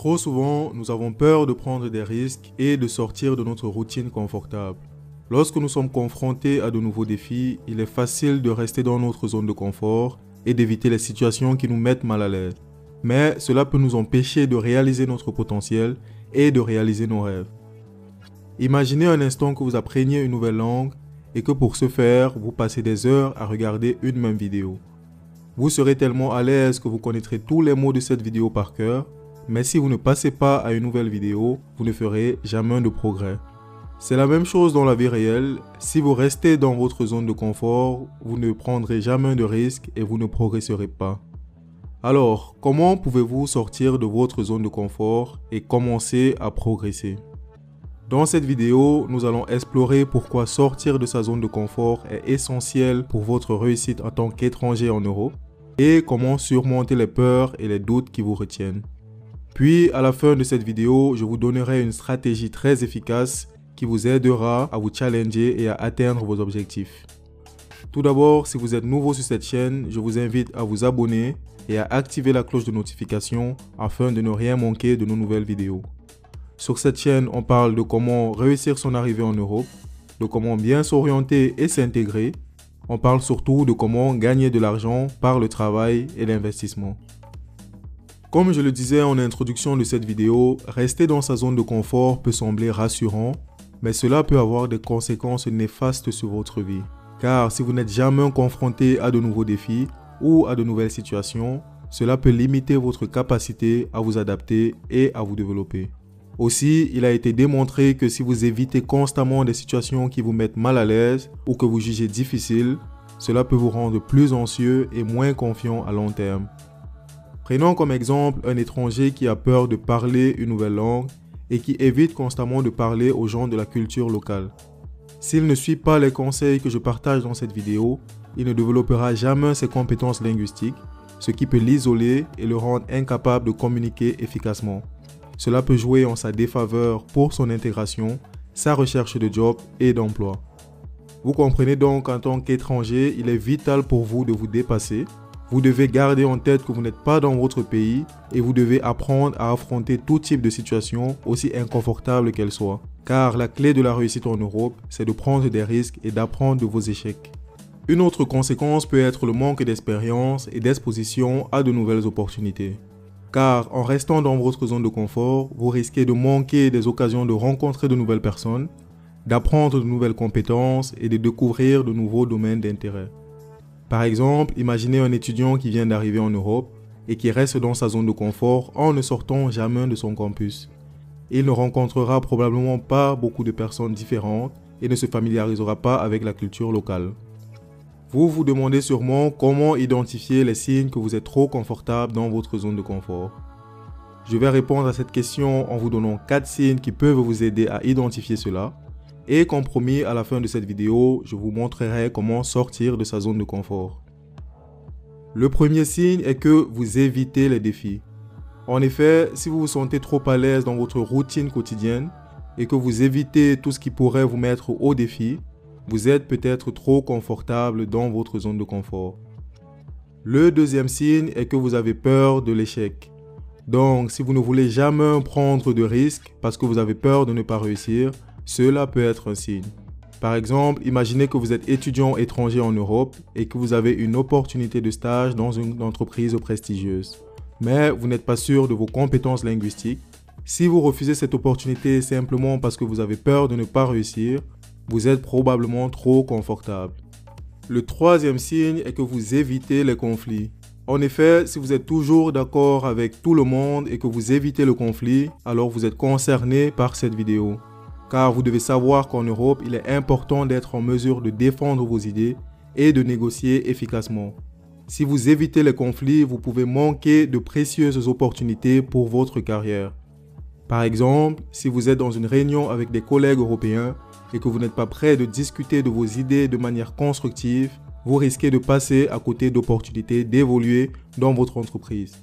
Trop souvent, nous avons peur de prendre des risques et de sortir de notre routine confortable. Lorsque nous sommes confrontés à de nouveaux défis, il est facile de rester dans notre zone de confort et d'éviter les situations qui nous mettent mal à l'aise. Mais cela peut nous empêcher de réaliser notre potentiel et de réaliser nos rêves. Imaginez un instant que vous appreniez une nouvelle langue et que pour ce faire, vous passez des heures à regarder une même vidéo. Vous serez tellement à l'aise que vous connaîtrez tous les mots de cette vidéo par cœur, mais si vous ne passez pas à une nouvelle vidéo, vous ne ferez jamais de progrès. C'est la même chose dans la vie réelle. Si vous restez dans votre zone de confort, vous ne prendrez jamais de risques et vous ne progresserez pas. Alors, comment pouvez-vous sortir de votre zone de confort et commencer à progresser? Dans cette vidéo, nous allons explorer pourquoi sortir de sa zone de confort est essentiel pour votre réussite en tant qu'étranger en Europe et comment surmonter les peurs et les doutes qui vous retiennent. Puis, à la fin de cette vidéo, je vous donnerai une stratégie très efficace qui vous aidera à vous challenger et à atteindre vos objectifs. Tout d'abord, si vous êtes nouveau sur cette chaîne, je vous invite à vous abonner et à activer la cloche de notification afin de ne rien manquer de nos nouvelles vidéos. Sur cette chaîne, on parle de comment réussir son arrivée en Europe, de comment bien s'orienter et s'intégrer. On parle surtout de comment gagner de l'argent par le travail et l'investissement. Comme je le disais en introduction de cette vidéo, rester dans sa zone de confort peut sembler rassurant, mais cela peut avoir des conséquences néfastes sur votre vie. Car si vous n'êtes jamais confronté à de nouveaux défis ou à de nouvelles situations, cela peut limiter votre capacité à vous adapter et à vous développer. Aussi, il a été démontré que si vous évitez constamment des situations qui vous mettent mal à l'aise ou que vous jugez difficiles, cela peut vous rendre plus anxieux et moins confiant à long terme. Prenons comme exemple un étranger qui a peur de parler une nouvelle langue et qui évite constamment de parler aux gens de la culture locale. S'il ne suit pas les conseils que je partage dans cette vidéo, il ne développera jamais ses compétences linguistiques, ce qui peut l'isoler et le rendre incapable de communiquer efficacement. Cela peut jouer en sa défaveur pour son intégration, sa recherche de job et d'emploi. Vous comprenez donc qu'en tant qu'étranger, il est vital pour vous de vous dépasser. Vous devez garder en tête que vous n'êtes pas dans votre pays et vous devez apprendre à affronter tout type de situation, aussi inconfortable qu'elle soit. Car la clé de la réussite en Europe, c'est de prendre des risques et d'apprendre de vos échecs. Une autre conséquence peut être le manque d'expérience et d'exposition à de nouvelles opportunités. Car en restant dans votre zone de confort, vous risquez de manquer des occasions de rencontrer de nouvelles personnes, d'apprendre de nouvelles compétences et de découvrir de nouveaux domaines d'intérêt. Par exemple, imaginez un étudiant qui vient d'arriver en Europe et qui reste dans sa zone de confort en ne sortant jamais de son campus. Il ne rencontrera probablement pas beaucoup de personnes différentes et ne se familiarisera pas avec la culture locale. Vous vous demandez sûrement comment identifier les signes que vous êtes trop confortable dans votre zone de confort. Je vais répondre à cette question en vous donnant 4 signes qui peuvent vous aider à identifier cela. Et comme promis, à la fin de cette vidéo, je vous montrerai comment sortir de sa zone de confort. Le premier signe est que vous évitez les défis. En effet, si vous vous sentez trop à l'aise dans votre routine quotidienne et que vous évitez tout ce qui pourrait vous mettre au défi, vous êtes peut-être trop confortable dans votre zone de confort. Le deuxième signe est que vous avez peur de l'échec. Donc, si vous ne voulez jamais prendre de risques parce que vous avez peur de ne pas réussir, cela peut être un signe. Par exemple, imaginez que vous êtes étudiant étranger en Europe et que vous avez une opportunité de stage dans une entreprise prestigieuse. Mais vous n'êtes pas sûr de vos compétences linguistiques. Si vous refusez cette opportunité simplement parce que vous avez peur de ne pas réussir, vous êtes probablement trop confortable. Le troisième signe est que vous évitez les conflits. En effet, si vous êtes toujours d'accord avec tout le monde et que vous évitez le conflit, alors vous êtes concerné par cette vidéo. Car vous devez savoir qu'en Europe, il est important d'être en mesure de défendre vos idées et de négocier efficacement. Si vous évitez les conflits, vous pouvez manquer de précieuses opportunités pour votre carrière. Par exemple, si vous êtes dans une réunion avec des collègues européens et que vous n'êtes pas prêt de discuter de vos idées de manière constructive, vous risquez de passer à côté d'opportunités d'évoluer dans votre entreprise.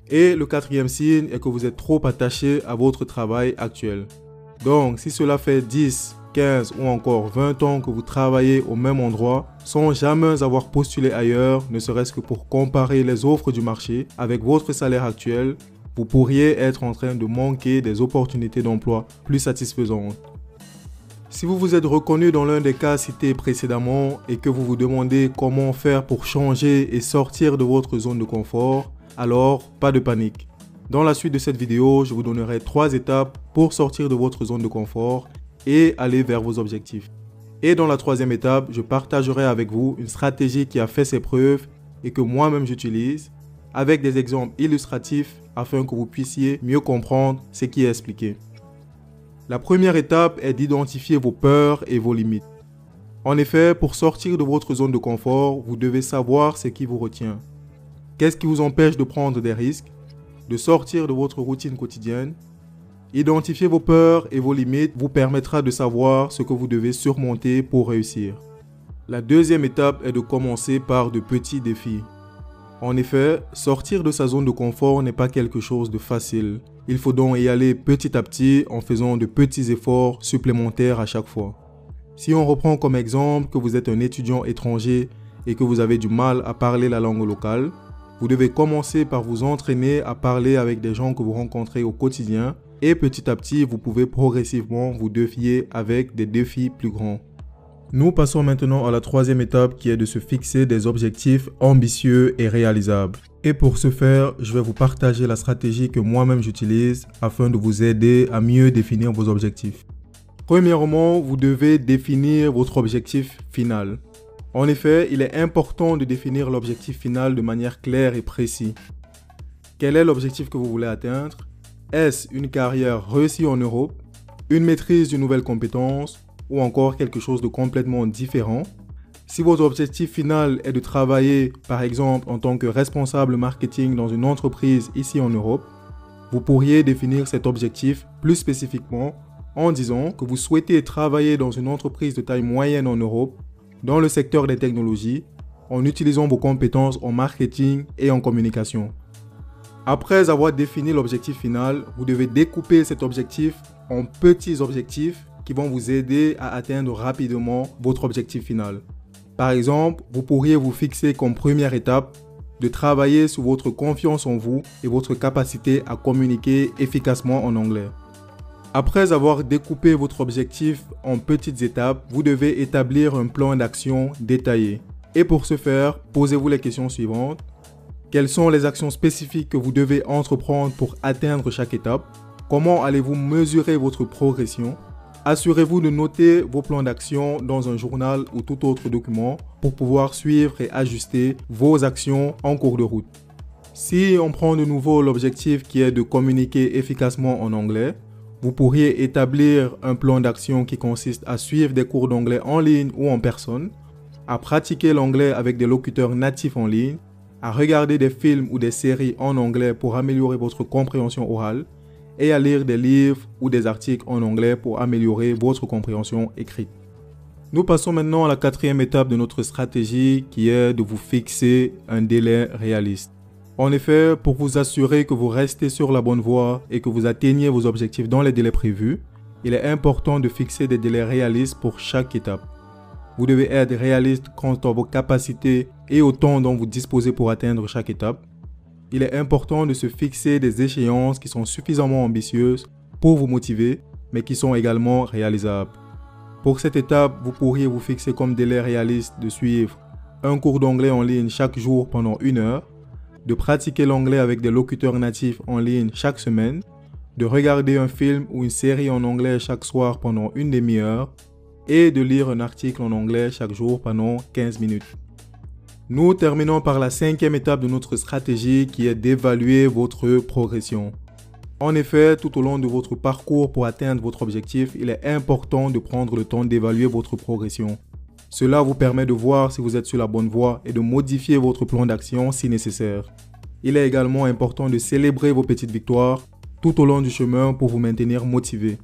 Et le quatrième signe est que vous êtes trop attaché à votre travail actuel. Donc, si cela fait 10, 15 ou encore 20 ans que vous travaillez au même endroit sans jamais avoir postulé ailleurs, ne serait-ce que pour comparer les offres du marché avec votre salaire actuel, vous pourriez être en train de manquer des opportunités d'emploi plus satisfaisantes. Si vous vous êtes reconnu dans l'un des cas cités précédemment et que vous vous demandez comment faire pour changer et sortir de votre zone de confort, alors pas de panique. Dans la suite de cette vidéo, je vous donnerai 3 étapes pour sortir de votre zone de confort et aller vers vos objectifs. Et dans la 3e étape, je partagerai avec vous une stratégie qui a fait ses preuves et que moi-même j'utilise, avec des exemples illustratifs afin que vous puissiez mieux comprendre ce qui est expliqué. La première étape est d'identifier vos peurs et vos limites. En effet, pour sortir de votre zone de confort, vous devez savoir ce qui vous retient. Qu'est-ce qui vous empêche de prendre des risques, de sortir de votre routine quotidienne? Identifier vos peurs et vos limites vous permettra de savoir ce que vous devez surmonter pour réussir. La 2e étape est de commencer par de petits défis. En effet, sortir de sa zone de confort n'est pas quelque chose de facile. Il faut donc y aller petit à petit en faisant de petits efforts supplémentaires à chaque fois. Si on reprend comme exemple que vous êtes un étudiant étranger et que vous avez du mal à parler la langue locale, vous devez commencer par vous entraîner à parler avec des gens que vous rencontrez au quotidien et petit à petit, vous pouvez progressivement vous défier avec des défis plus grands. Nous passons maintenant à la 3e étape qui est de se fixer des objectifs ambitieux et réalisables. Et pour ce faire, je vais vous partager la stratégie que moi-même j'utilise afin de vous aider à mieux définir vos objectifs. Premièrement, vous devez définir votre objectif final. En effet, il est important de définir l'objectif final de manière claire et précise. Quel est l'objectif que vous voulez atteindre? Est-ce une carrière réussie en Europe, une maîtrise d'une nouvelle compétence ou encore quelque chose de complètement différent? Si votre objectif final est de travailler, par exemple, en tant que responsable marketing dans une entreprise ici en Europe, vous pourriez définir cet objectif plus spécifiquement en disant que vous souhaitez travailler dans une entreprise de taille moyenne en Europe, dans le secteur des technologies, en utilisant vos compétences en marketing et en communication. Après avoir défini l'objectif final, vous devez découper cet objectif en petits objectifs qui vont vous aider à atteindre rapidement votre objectif final. Par exemple, vous pourriez vous fixer comme première étape de travailler sur votre confiance en vous et votre capacité à communiquer efficacement en anglais. Après avoir découpé votre objectif en petites étapes, vous devez établir un plan d'action détaillé. Et pour ce faire, posez-vous les questions suivantes. Quelles sont les actions spécifiques que vous devez entreprendre pour atteindre chaque étape? Comment allez-vous mesurer votre progression? Assurez-vous de noter vos plans d'action dans un journal ou tout autre document pour pouvoir suivre et ajuster vos actions en cours de route. Si on prend de nouveau l'objectif qui est de communiquer efficacement en anglais, vous pourriez établir un plan d'action qui consiste à suivre des cours d'anglais en ligne ou en personne, à pratiquer l'anglais avec des locuteurs natifs en ligne, à regarder des films ou des séries en anglais pour améliorer votre compréhension orale et à lire des livres ou des articles en anglais pour améliorer votre compréhension écrite. Nous passons maintenant à la 4e étape de notre stratégie qui est de vous fixer un délai réaliste. En effet, pour vous assurer que vous restez sur la bonne voie et que vous atteignez vos objectifs dans les délais prévus, il est important de fixer des délais réalistes pour chaque étape. Vous devez être réaliste quant à vos capacités et au temps dont vous disposez pour atteindre chaque étape. Il est important de se fixer des échéances qui sont suffisamment ambitieuses pour vous motiver, mais qui sont également réalisables. Pour cette étape, vous pourriez vous fixer comme délai réaliste de suivre un cours d'anglais en ligne chaque jour pendant 1 heure, de pratiquer l'anglais avec des locuteurs natifs en ligne chaque semaine, de regarder un film ou une série en anglais chaque soir pendant 1 demi-heure, et de lire un article en anglais chaque jour pendant 15 minutes. Nous terminons par la 5e étape de notre stratégie qui est d'évaluer votre progression. En effet, tout au long de votre parcours pour atteindre votre objectif, il est important de prendre le temps d'évaluer votre progression. Cela vous permet de voir si vous êtes sur la bonne voie et de modifier votre plan d'action si nécessaire. Il est également important de célébrer vos petites victoires tout au long du chemin pour vous maintenir motivé.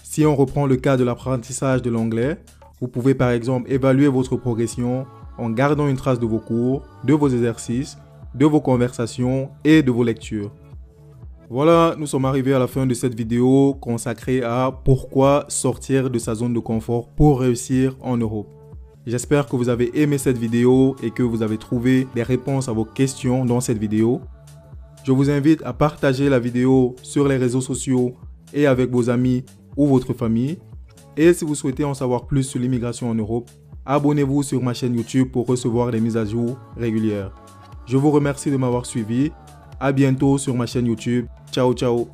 Si on reprend le cas de l'apprentissage de l'anglais, vous pouvez par exemple évaluer votre progression en gardant une trace de vos cours, de vos exercices, de vos conversations et de vos lectures. Voilà, nous sommes arrivés à la fin de cette vidéo consacrée à pourquoi sortir de sa zone de confort pour réussir en Europe. J'espère que vous avez aimé cette vidéo et que vous avez trouvé des réponses à vos questions dans cette vidéo. Je vous invite à partager la vidéo sur les réseaux sociaux et avec vos amis ou votre famille. Et si vous souhaitez en savoir plus sur l'immigration en Europe, abonnez-vous sur ma chaîne YouTube pour recevoir les mises à jour régulières. Je vous remercie de m'avoir suivi. À bientôt sur ma chaîne YouTube. Ciao, ciao.